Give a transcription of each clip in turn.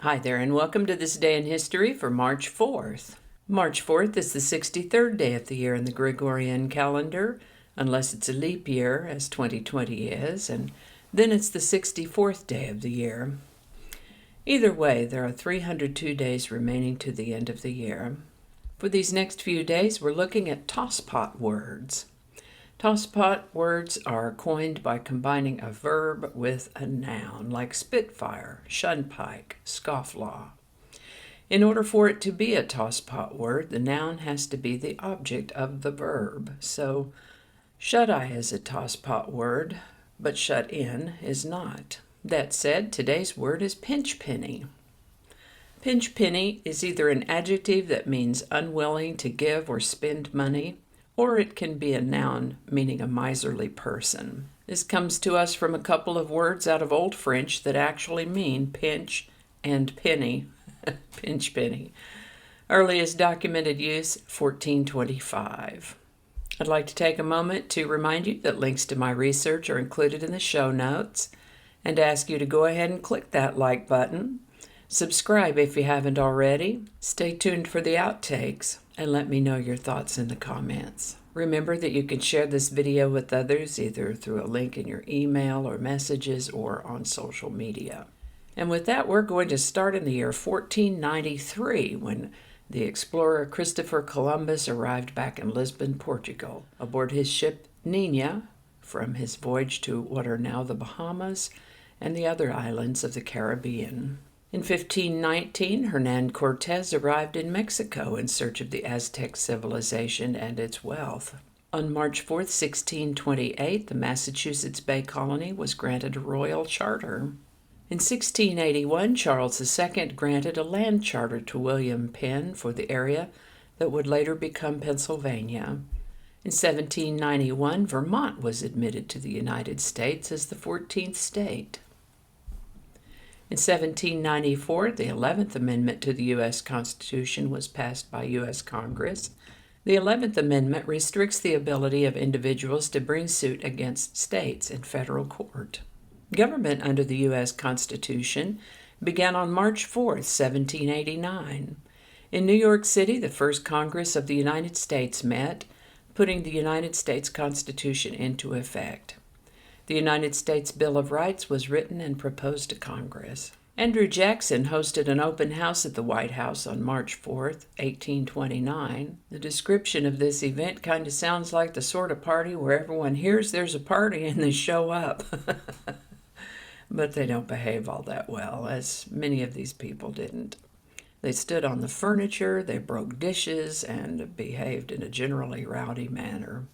Hi there, and welcome to This Day in History for March 4th. March 4th is the 63rd day of the year in the Gregorian calendar, unless it's a leap year, as 2020 is, and then it's the 64th day of the year. Either way, there are 302 days remaining to the end of the year. For these next few days, we're looking at tosspot words. Tosspot words are coined by combining a verb with a noun, like spitfire, shunpike, scofflaw. In order for it to be a tosspot word, the noun has to be the object of the verb. So, shut-eye is a tosspot word, but shut-in is not. That said, today's word is pinchpenny. Pinchpenny is either an adjective that means unwilling to give or spend money, or it can be a noun meaning a miserly person. This comes to us from a couple of words out of Old French that actually mean pinch and penny. Pinchpenny. Earliest documented use, 1425. I'd like to take a moment to remind you that links to my research are included in the show notes, and ask you to go ahead and click that like button. Subscribe if you haven't already. Stay tuned for the outtakes, and let me know your thoughts in the comments. Remember that you can share this video with others either through a link in your email or messages or on social media. And with that, we're going to start in the year 1493 when the explorer Christopher Columbus arrived back in Lisbon, Portugal, aboard his ship Nina from his voyage to what are now the Bahamas and the other islands of the Caribbean. In 1519, Hernán Cortéz arrived in Mexico in search of the Aztec civilization and its wealth. On March 4, 1628, the Massachusetts Bay Colony was granted a royal charter. In 1681, Charles II granted a land charter to William Penn for the area that would later become Pennsylvania. In 1791, Vermont was admitted to the United States as the 14th state. In 1794, the 11th Amendment to the U.S. Constitution was passed by U.S. Congress. The 11th Amendment restricts the ability of individuals to bring suit against states in federal court. Government under the U.S. Constitution began on March 4, 1789. In New York City, the first Congress of the United States met, putting the United States Constitution into effect. The United States Bill of Rights was written and proposed to Congress. Andrew Jackson hosted an open house at the White House on March 4, 1829. The description of this event kind of sounds like the sort of party where everyone hears there's a party and they show up. But they don't behave all that well, as many of these people didn't. They stood on the furniture, they broke dishes, and behaved in a generally rowdy manner.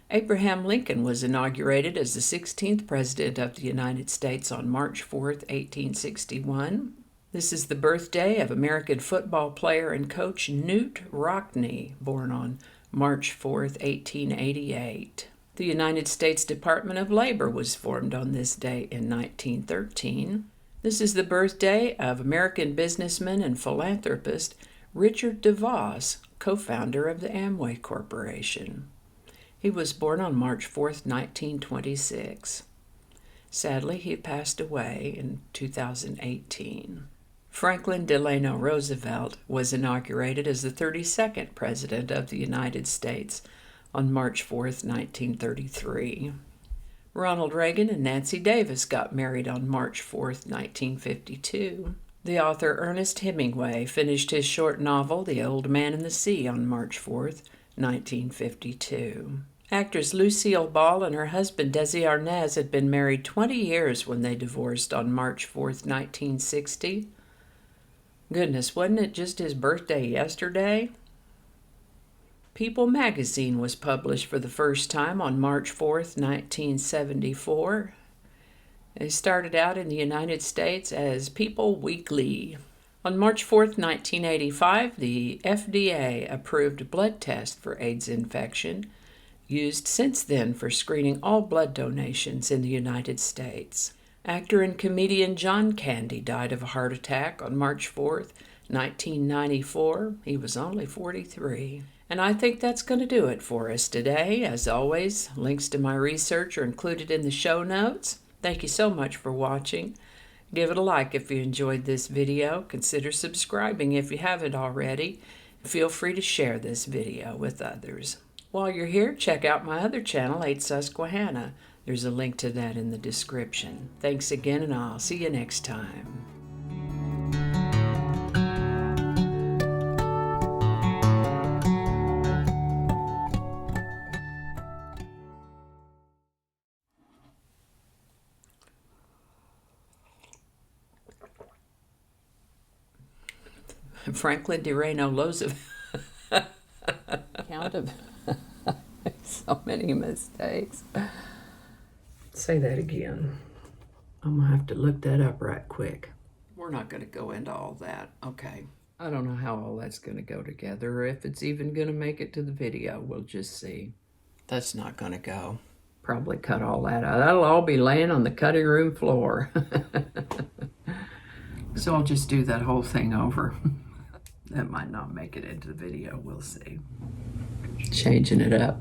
Abraham Lincoln was inaugurated as the 16th President of the United States on March 4, 1861. This is the birthday of American football player and coach Knute Rockne, born on March 4, 1888. The United States Department of Labor was formed on this day in 1913. This is the birthday of American businessman and philanthropist Richard DeVos, co-founder of the Amway Corporation. He was born on March 4, 1926. Sadly, he passed away in 2018. Franklin Delano Roosevelt was inaugurated as the 32nd President of the United States on March 4, 1933. Ronald Reagan and Nancy Davis got married on March 4, 1952. The author Ernest Hemingway finished his short novel The Old Man and the Sea on March 4, 1952. Actress Lucille Ball and her husband Desi Arnaz had been married 20 years when they divorced on March 4, 1960. Goodness, wasn't it just his birthday yesterday? People magazine was published for the first time on March 4, 1974. They started out in the United States as People Weekly. On March 4, 1985, the FDA approved a blood test for AIDS infection, used since then for screening all blood donations in the United States. Actor and comedian John Candy died of a heart attack on March 4, 1994. He was only 43. And I think that's going to do it for us today. As always, links to my research are included in the show notes. Thank you so much for watching. Give it a like if you enjoyed this video. Consider subscribing if you haven't already. Feel free to share this video with others. While you're here, check out my other channel, 8 Susquehanna. There's a link to that in the description. Thanks again, and I'll see you next time. Franklin Delano Roosevelt. Count of so many mistakes. Say that again. I'm gonna have to look that up right quick. We're not gonna go into all that. Okay. I don't know how all that's gonna go together, or if it's even gonna make it to the video. We'll just see. That's not gonna go. Probably cut all that out. That'll all be laying on the cutting room floor. So I'll just do that whole thing over. That might not make it into the video. We'll see. Changing it up.